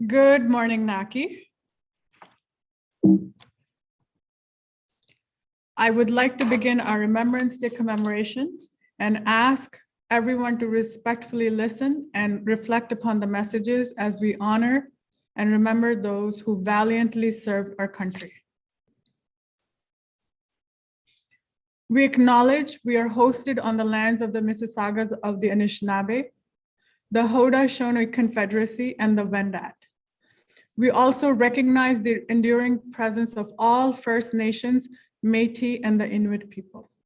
Good morning, NACI. I would like to begin our Remembrance Day commemoration and ask everyone to respectfully listen and reflect upon the messages as we honor and remember those who valiantly served our country. We acknowledge we are hosted on the lands of the Mississaugas of the Anishinaabe, the Haudenosaunee Confederacy, and the Wendat. We also recognize the enduring presence of all First Nations, Métis, and the Inuit peoples.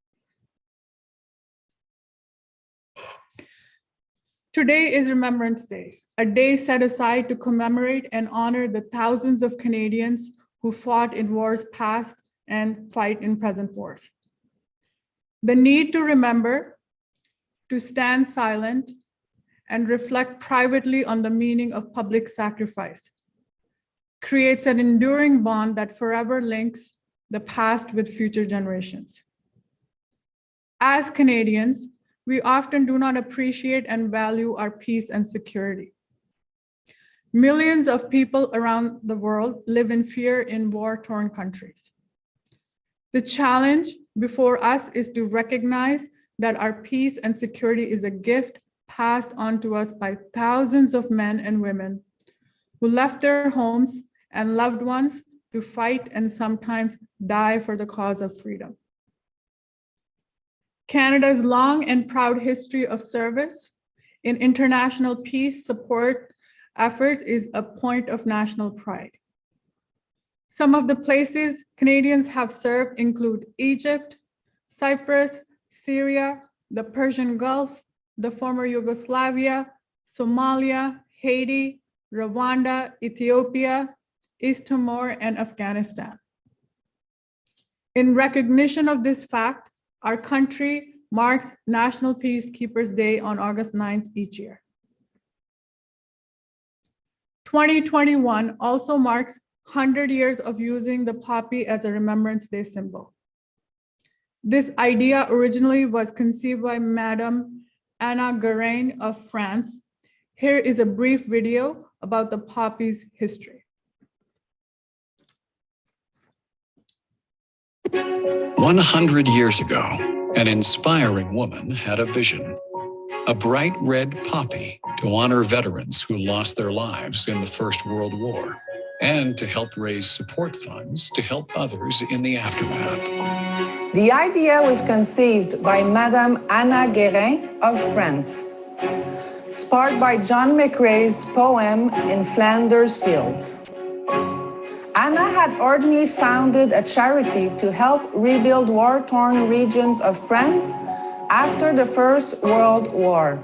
Today is Remembrance Day, a day set aside to commemorate and honor the thousands of Canadians who fought in wars past and fight in present wars. The need to remember, to stand silent, and reflect privately on the meaning of public sacrifice creates an enduring bond that forever links the past with future generations. As Canadians, we often do not appreciate and value our peace and security. Millions of people around the world live in fear in war-torn countries. The challenge before us is to recognize that our peace and security is a gift passed on to us by thousands of men and women who left their homes and loved ones to fight and sometimes die for the cause of freedom. Canada's long and proud history of service in international peace support efforts is a point of national pride. Some of the places Canadians have served include Egypt, Cyprus, Syria, the Persian Gulf, the former Yugoslavia, Somalia, Haiti, Rwanda, Ethiopia, East Timor, and Afghanistan. In recognition of this fact, our country marks National Peacekeepers Day on August 9th each year. 2021 also marks 100 years of using the poppy as a Remembrance Day symbol. This idea originally was conceived by Madame Anna Guérin of France. Here is a brief video about the poppy's history. 100 years ago, an inspiring woman had a vision, a bright red poppy to honor veterans who lost their lives in the First World War and to help raise support funds to help others in the aftermath. The idea was conceived by Madame Anna Guérin of France, sparked by John McCrae's poem In Flanders Fields. Anna had originally founded a charity to help rebuild war-torn regions of France after the First World War.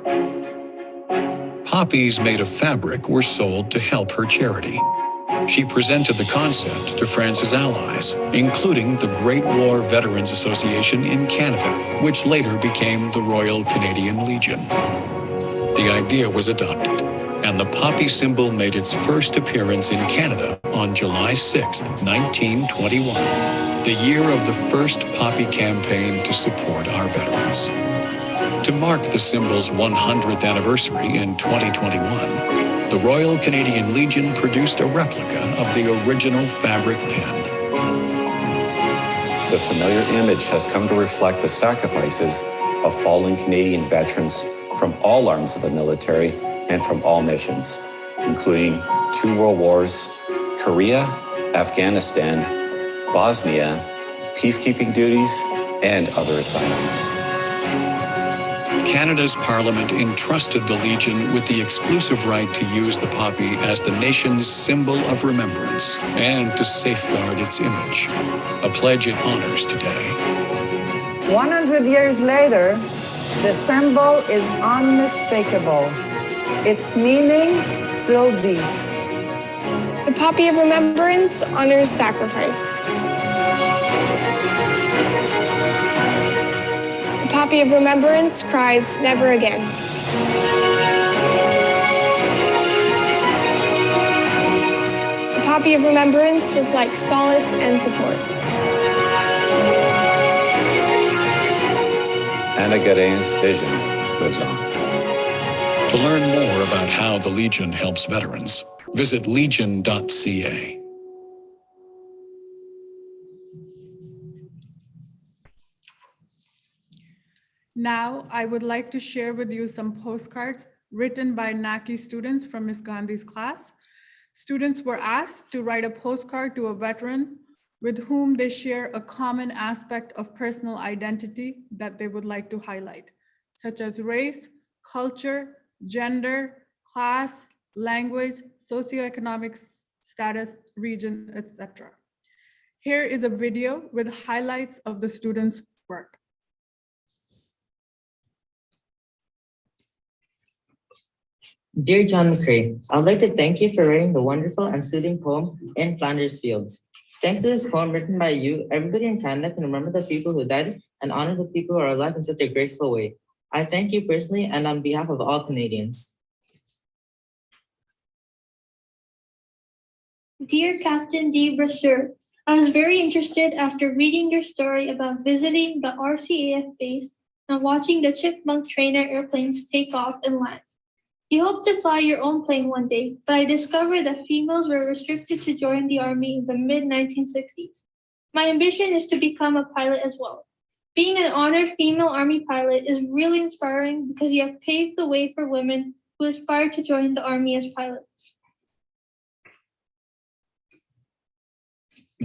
Poppies made of fabric were sold to help her charity. She presented the concept to France's allies, including the Great War Veterans Association in Canada, which later became the Royal Canadian Legion. The idea was adopted, and the poppy symbol made its first appearance in Canada on July 6, 1921, the year of the first poppy campaign to support our veterans. To mark the symbol's 100th anniversary in 2021, the Royal Canadian Legion produced a replica of the original fabric pin. The familiar image has come to reflect the sacrifices of fallen Canadian veterans from all arms of the military and from all missions, including 2 world wars, Korea, Afghanistan, Bosnia, peacekeeping duties, and other assignments. Canada's Parliament entrusted the Legion with the exclusive right to use the poppy as the nation's symbol of remembrance and to safeguard its image, a pledge it honors today. 100 years later, the symbol is unmistakable. Its meaning still deep. The poppy of remembrance honors sacrifice. The poppy of remembrance cries, never again. The poppy of remembrance reflects solace and support. Anna Guérin's vision lives on. To learn more about how the Legion helps veterans, Visit legion.ca. Now, I would like to share with you some postcards written by NACI students from Ms. Gandhi's class. Students were asked to write a postcard to a veteran with whom they share a common aspect of personal identity that they would like to highlight, such as race, culture, gender, class, language, socioeconomic status, region, etc. Here is a video with highlights of the students' work. Dear John McCrae, I'd like to thank you for writing the wonderful and soothing poem In Flanders Fields. Thanks to this poem written by you, everybody in Canada can remember the people who died and honor the people who are alive in such a graceful way. I thank you personally and on behalf of all Canadians. Dear Captain D. Brasseur, I was very interested after reading your story about visiting the RCAF base and watching the Chipmunk trainer airplanes take off and land. You hope to fly your own plane one day, but I discovered that females were restricted to join the Army in the mid-1960s. My ambition is to become a pilot as well. Being an honored female Army pilot is really inspiring because you have paved the way for women who aspire to join the Army as pilots.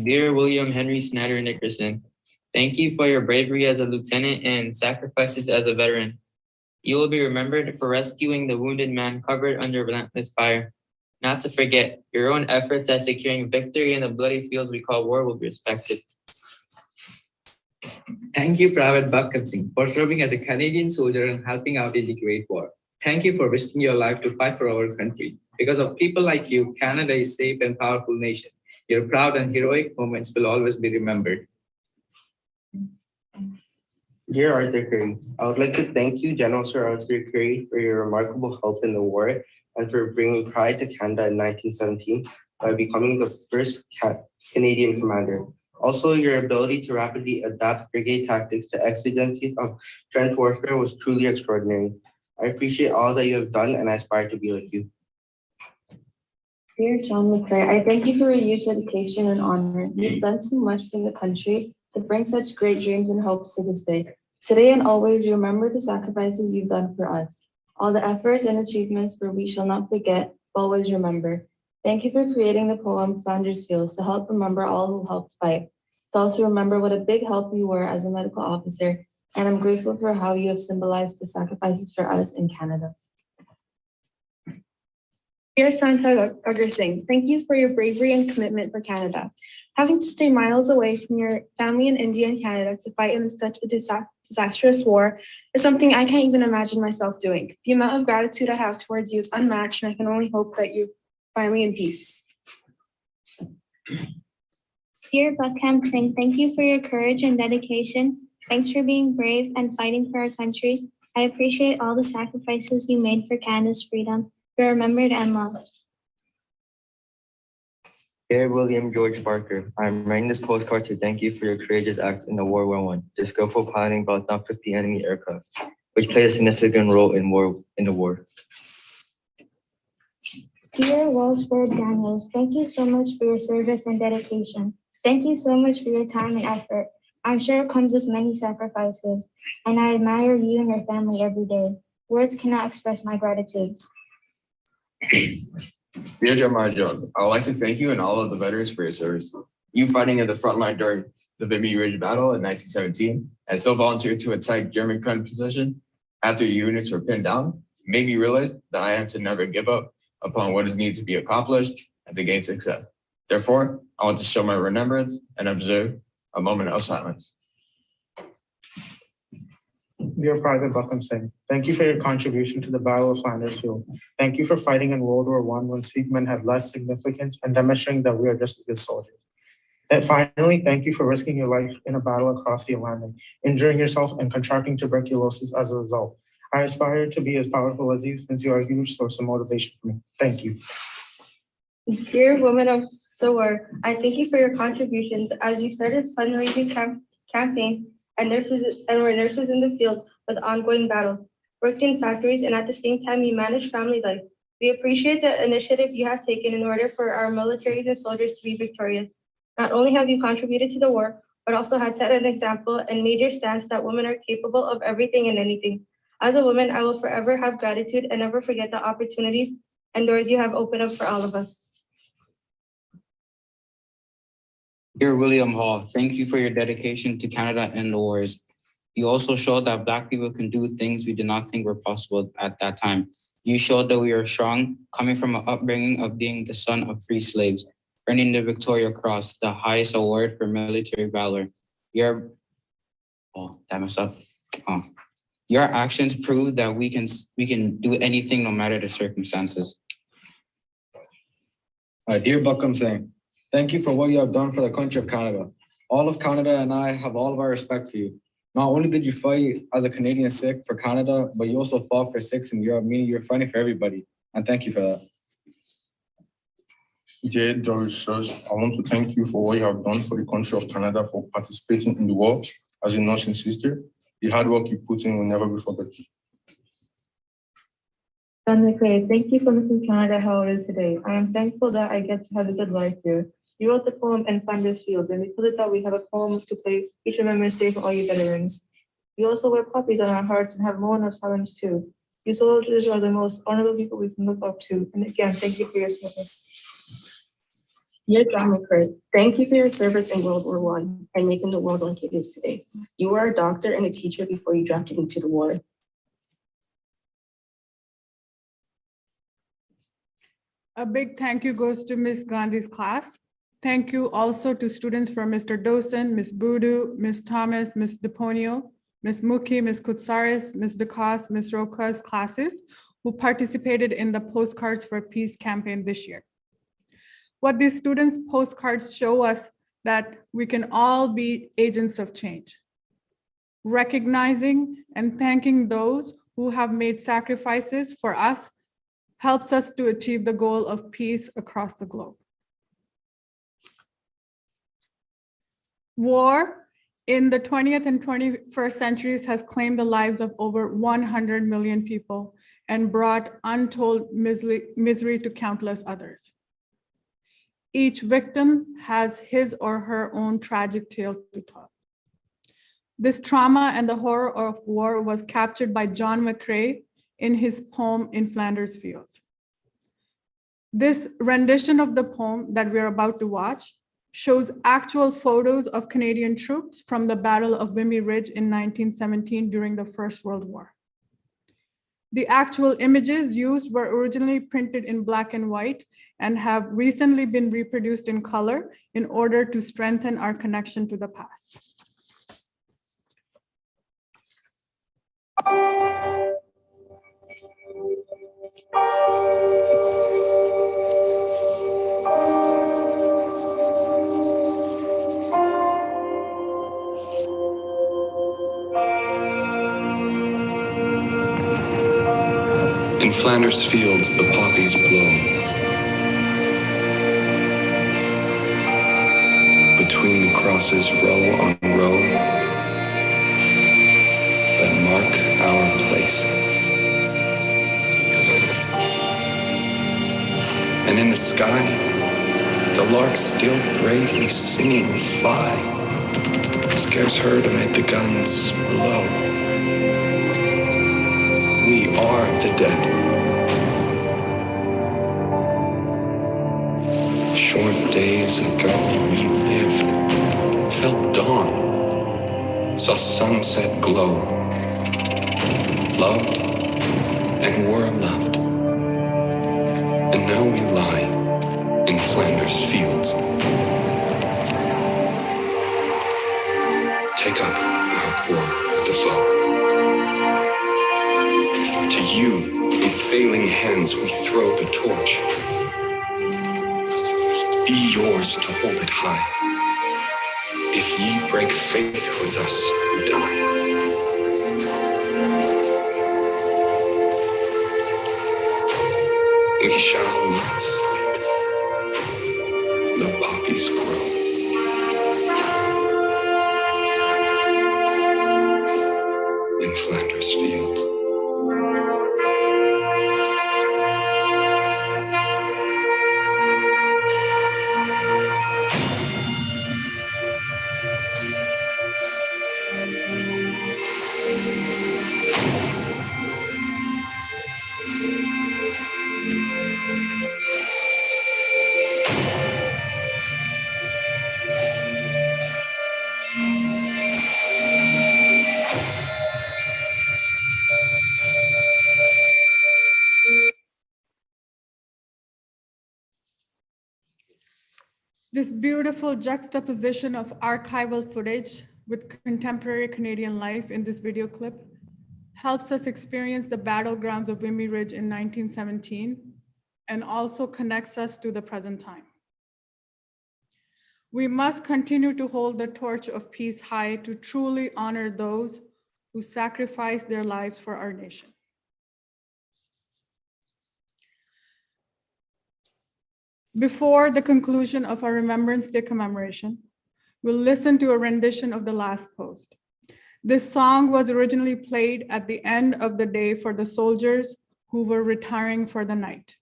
Dear William Henry Snyder Nickerson, thank you for your bravery as a lieutenant and sacrifices as a veteran. You will be remembered for rescuing the wounded man covered under relentless fire. Not to forget, your own efforts at securing victory in the bloody fields we call war will be respected. Thank you, Private Buckham Singh, for serving as a Canadian soldier and helping out in the Great War. Thank you for risking your life to fight for our country. Because of people like you, Canada is a safe and powerful nation. Your proud and heroic moments will always be remembered. Dear Arthur Curry, I would like to thank you, General Sir Arthur Curry, for your remarkable help in the war and for bringing pride to Canada in 1917 by becoming the first Canadian commander. Also, your ability to rapidly adapt brigade tactics to exigencies of trench warfare was truly extraordinary. I appreciate all that you have done and I aspire to be like you. Dear John McCrae, I thank you for your huge dedication and honor. You've done so much for the country to bring such great dreams and hopes to this day. Today and always, remember the sacrifices you've done for us. All the efforts and achievements for we shall not forget, always remember. Thank you for creating the poem Flanders Fields to help remember all who helped fight. To also remember what a big help you were as a medical officer, and I'm grateful for how you have symbolized the sacrifices for us in Canada. Dear Santa Singh, thank you for your bravery and commitment for Canada. Having to stay miles away from your family in India and Canada to fight in such a disastrous war is something I can't even imagine myself doing. The amount of gratitude I have towards you is unmatched, and I can only hope that you're finally in peace. Dear Buckham Singh, thank you for your courage and dedication. Thanks for being brave and fighting for our country. I appreciate all the sacrifices you made for Canada's freedom. You're remembered and loved. Dear William George Parker, I'm writing this postcard to thank you for your courageous acts in the World War I. Your skillful piloting brought down 50 enemy aircraft, which played a significant role in the war. Dear Wellsford Daniels, thank you so much for your service and dedication. Thank you so much for your time and effort. I'm sure it comes with many sacrifices, and I admire you and your family every day. Words cannot express my gratitude. Dear Jeremiah Jones, I would like to thank you and all of the veterans for your service. You fighting at the front line during the Vimy Ridge battle in 1917 and still volunteered to attack German gun position after your units were pinned down made me realize that I am to never give up upon what is needed to be accomplished and to gain success. Therefore, I want to show my remembrance and observe a moment of silence. Dear Private Buckham Singh, thank you for your contribution to the Battle of Flanders Field. Thank you for fighting in World War I when seamen had less significance and demonstrating that we are just as good soldiers. And finally, thank you for risking your life in a battle across the Atlantic, injuring yourself and contracting tuberculosis as a result. I aspire to be as powerful as you since you are a huge source of motivation for me. Thank you. Dear women of the war, I thank you for your contributions as you started fundraising campaigns and were nurses in the field with ongoing battles, worked in factories, and at the same time you managed family life. We appreciate the initiative you have taken in order for our military and soldiers to be victorious. Not only have you contributed to the war, but also had set an example and made your stance that women are capable of everything and anything. As a woman, I will forever have gratitude and never forget the opportunities and doors you have opened up for all of us. Dear William Hall, thank you for your dedication to Canada and the wars. You also showed that Black people can do things we did not think were possible at that time. You showed that we are strong, coming from an upbringing of being the son of free slaves, earning the Victoria Cross, the highest award for military valor. Your actions prove that we can do anything no matter the circumstances. Dear Buckham Singh, thank you for what you have done for the country of Canada. All of Canada and I have all of our respect for you. Not only did you fight as a Canadian Sikh for Canada, but you also fought for Sikhs in Europe, meaning you're fighting for everybody. And thank you for that. Dear Doris Sirs, I want to thank you for what you have done for the country of Canada for participating in the war as a nursing sister. The hard work you put in will never be forgotten. John McCrae, thank you for making Canada how it is today. I am thankful that I get to have a good life here. You wrote the poem in Flanders Fields, and because of that, we have a poem to play each Remembrance Day for all you veterans. We also wear poppies on our hearts and have moments of silence too. You soldiers are the most honorable people we can look up to. And again, thank you for your service. Dear John McCrae, thank you for your service in World War I and making the world like it is today. You were a doctor and a teacher before you drafted into the war. A big thank you goes to Ms. Gandhi's class. Thank you also to students from Mr. Dosen, Ms. Boudou, Ms. Thomas, Ms. DePonio, Ms. Muki, Ms. Kutsaris, Ms. DeCos, Ms. Roca's classes who participated in the Postcards for Peace campaign this year. What these students' postcards show us that we can all be agents of change. Recognizing and thanking those who have made sacrifices for us helps us to achieve the goal of peace across the globe. War in the 20th and 21st centuries has claimed the lives of over 100 million people and brought untold misery to countless others. Each victim has his or her own tragic tale to tell. This trauma and the horror of war was captured by John McCrae in his poem In Flanders Fields. This rendition of the poem that we're about to watch shows actual photos of Canadian troops from the Battle of Vimy Ridge in 1917 during the First World War. The actual images used were originally printed in black and white and have recently been reproduced in color in order to strengthen our connection to the past. In Flanders fields, the poppies blow. Between the crosses, row on row, that mark our place. And in the sky, the larks still bravely singing fly, scarce heard amid the guns below. We are the dead. Short days ago we lived, felt dawn, saw sunset glow, loved and were loved. And now we lie in Flanders fields. Take up our quarrel with the foe. To you, in failing hands, we throw the torch. Be yours to hold it high. If ye break faith with us who die. We shall not sleep, though poppies grow. In Flanders fields. This beautiful juxtaposition of archival footage with contemporary Canadian life in this video clip helps us experience the battlegrounds of Vimy Ridge in 1917 and also connects us to the present time. We must continue to hold the torch of peace high to truly honor those who sacrificed their lives for our nation. Before the conclusion of our Remembrance Day commemoration, we'll listen to a rendition of the last post. This song was originally played at the end of the day for the soldiers who were retiring for the night.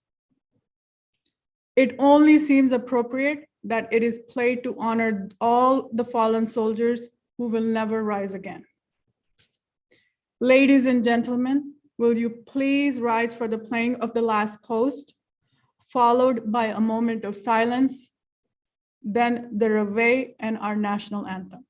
It only seems appropriate that it is played to honor all the fallen soldiers who will never rise again. Ladies and gentlemen, will you please rise for the playing of the last post, followed by a moment of silence, then the reveille and our national anthem.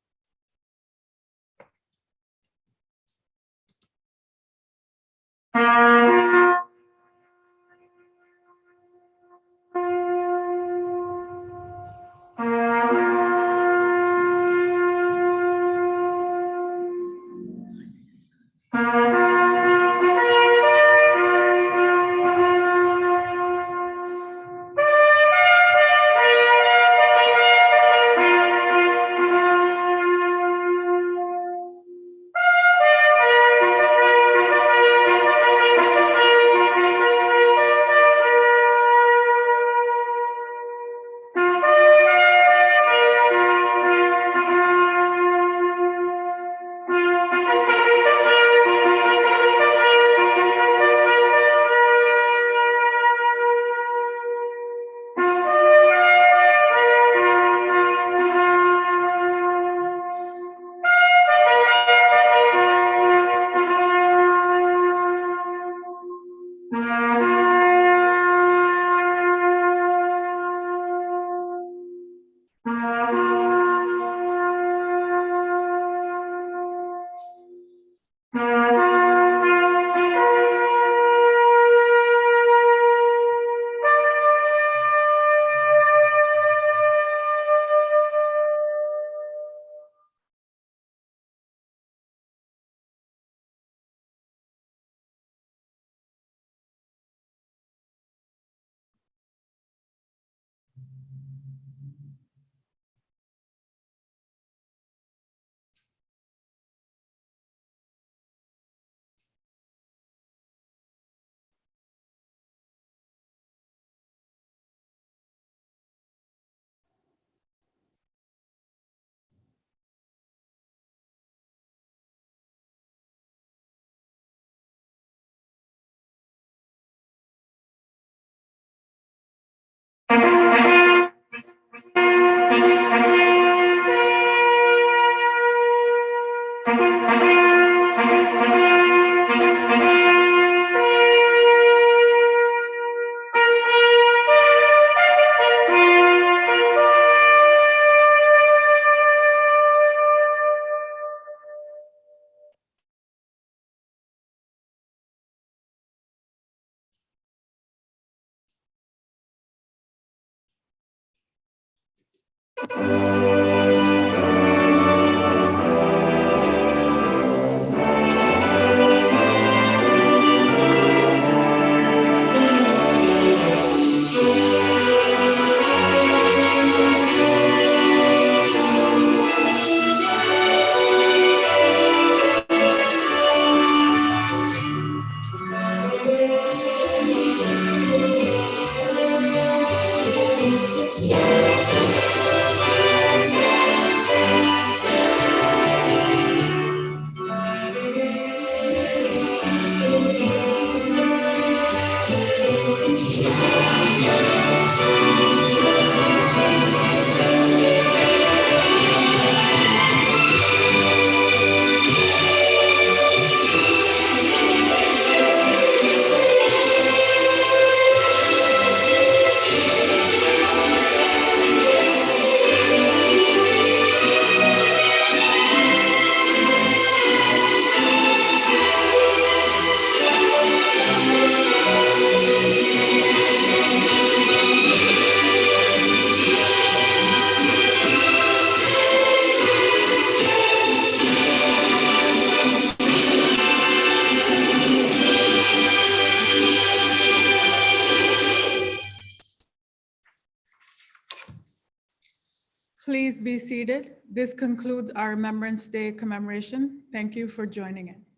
Please be seated. This concludes our Remembrance Day commemoration. Thank you for joining in.